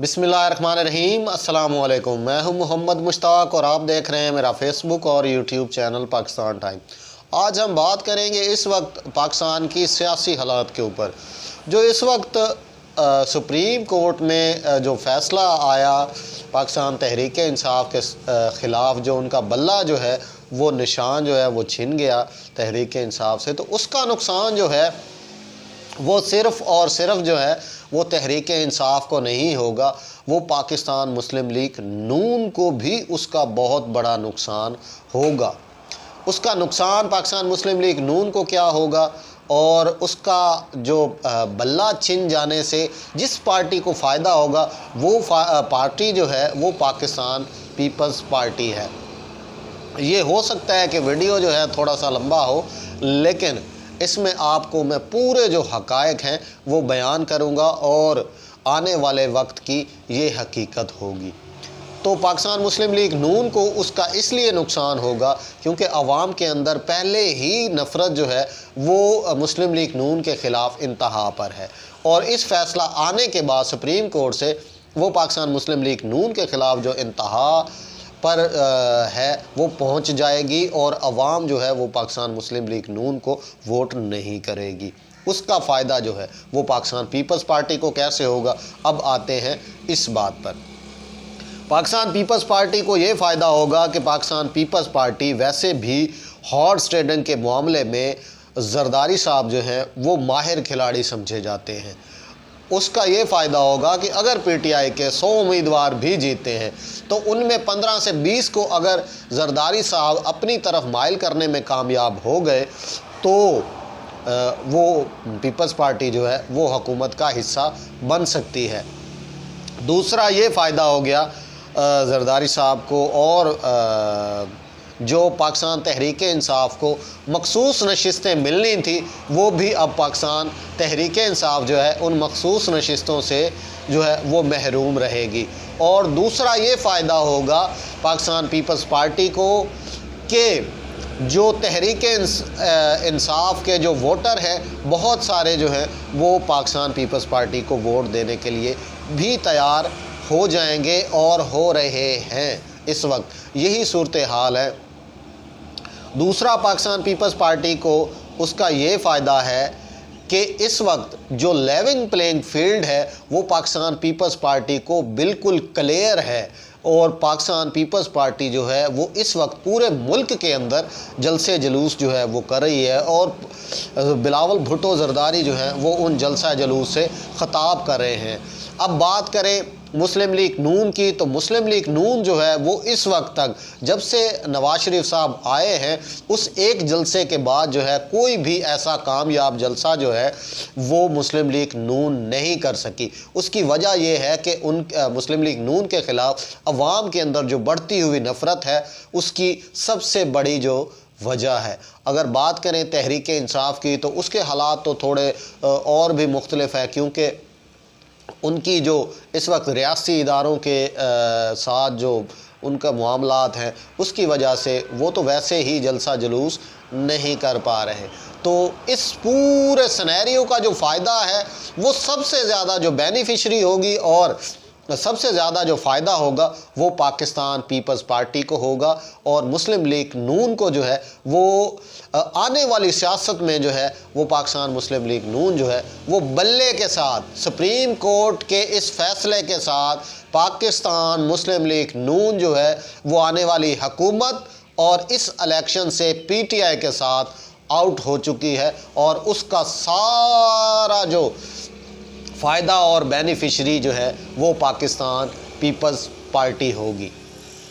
बिस्मिल्लाहिर्रहमानिर्रहीम। अस्सलाम वालेकुम। मैं हूं मोहम्मद मुश्ताक और आप देख रहे हैं मेरा फेसबुक और यूट्यूब चैनल पाकिस्तान टाइम। आज हम बात करेंगे इस वक्त पाकिस्तान की सियासी हालात के ऊपर। जो इस वक्त सुप्रीम कोर्ट में जो फ़ैसला आया पाकिस्तान तहरीक इंसाफ के ख़िलाफ़, जो उनका बल्ला जो है वो निशान जो है वो छिन गया तहरीक इंसाफ से, तो उसका नुकसान जो है वो सिर्फ़ और सिर्फ जो है वो तहरीक इंसाफ को नहीं होगा, वो पाकिस्तान मुस्लिम लीग नून को भी उसका बहुत बड़ा नुकसान होगा। उसका नुकसान पाकिस्तान मुस्लिम लीग नून को क्या होगा, और उसका जो बल्ला छिन जाने से जिस पार्टी को फ़ायदा होगा वो पार्टी जो है वो पाकिस्तान पीपल्स पार्टी है। ये हो सकता है कि वीडियो जो है थोड़ा सा लंबा हो, लेकिन इसमें आपको मैं पूरे जो हक़ाइक़ हैं वो बयान करूँगा और आने वाले वक्त की ये हकीकत होगी। तो पाकिस्तान मुस्लिम लीग नून को उसका इसलिए नुकसान होगा क्योंकि अवाम के अंदर पहले ही नफ़रत जो है वो मुस्लिम लीग नून के ख़िलाफ़ इंतहा पर है, और इस फ़ैसला आने के बाद सुप्रीम कोर्ट से वो पाकिस्तान मुस्लिम लीग नून के ख़िलाफ़ जो इंतहा पर है वो पहुंच जाएगी, और अवाम जो है वो पाकिस्तान मुस्लिम लीग नून को वोट नहीं करेगी। उसका फ़ायदा जो है वो पाकिस्तान पीपल्स पार्टी को कैसे होगा। अब आते हैं इस बात पर। पाकिस्तान पीपल्स पार्टी को ये फ़ायदा होगा कि पाकिस्तान पीपल्स पार्टी वैसे भी हॉर्स ट्रेडिंग के मामले में जरदारी साहब जो हैं वो माहिर खिलाड़ी समझे जाते हैं। उसका ये फ़ायदा होगा कि अगर पीटीआई के 100 उम्मीदवार भी जीते हैं तो उनमें 15 से 20 को अगर जरदारी साहब अपनी तरफ माइल करने में कामयाब हो गए तो वो पीपल्स पार्टी जो है वो हुकूमत का हिस्सा बन सकती है। दूसरा ये फ़ायदा हो गया जरदारी साहब को, और जो पाकिस्तान तहरीक इंसाफ को मखसूस नशिस्तें मिलनी थी वो भी अब पाकिस्तान तहरीक इंसाफ जो है उन मखसूस नशिस्तों से जो है वो महरूम रहेगी। और दूसरा ये फ़ायदा होगा पाकिस्तान पीपल्स पार्टी को कि जो तहरीक इंसाफ के जो वोटर हैं बहुत सारे जो हैं वो पाकिस्तान पीपल्स पार्टी को वोट देने के लिए भी तैयार हो जाएंगे और हो रहे हैं। इस वक्त यही सूरत हाल है। दूसरा पाकिस्तान पीपल्स पार्टी को उसका ये फ़ायदा है कि इस वक्त जो लेवलिंग प्लेइंग फील्ड है वो पाकिस्तान पीपल्स पार्टी को बिल्कुल क्लियर है, और पाकिस्तान पीपल्स पार्टी जो है वो इस वक्त पूरे मुल्क के अंदर जलसे जुलूस जो है वो कर रही है, और बिलावल भुट्टो जरदारी जो है वो उन जलसा जुलूस से ख़िताब कर रहे हैं। अब बात करें मुस्लिम लीग नून की, तो मुस्लिम लीग नून जो है वो इस वक्त तक जब से नवाज शरीफ साहब आए हैं उस एक जलसे के बाद जो है कोई भी ऐसा कामयाब जलसा जो है वो मुस्लिम लीग नून नहीं कर सकी। उसकी वजह ये है कि उन मुस्लिम लीग नून के ख़िलाफ़ अवाम के अंदर जो बढ़ती हुई नफ़रत है उसकी सबसे बड़ी जो वजह है। अगर बात करें तहरीक इंसाफ की तो उसके हालात तो थोड़े और भी मुख्तलिफ है, क्योंकि उनकी जो इस वक्त रियासी इदारों के साथ जो उनका मामलात हैं उसकी वजह से वो तो वैसे ही जलसा जुलूस नहीं कर पा रहे। तो इस पूरे सिनेरियो का जो फ़ायदा है वो सबसे ज़्यादा जो बेनिफिशरी होगी और सबसे ज़्यादा जो फ़ायदा होगा वो पाकिस्तान पीपल्स पार्टी को होगा, और मुस्लिम लीग नून को जो है वो आने वाली सियासत में जो है वो पाकिस्तान मुस्लिम लीग नून जो है वो बल्ले के साथ सुप्रीम कोर्ट के इस फ़ैसले के साथ पाकिस्तान मुस्लिम लीग नून जो है वो आने वाली हुकूमत और इस इलेक्शन से पीटीआई के साथ आउट हो चुकी है, और उसका सारा जो फ़ायदा और बेनिफिशरी जो है वो पाकिस्तान पीपल्स पार्टी होगी।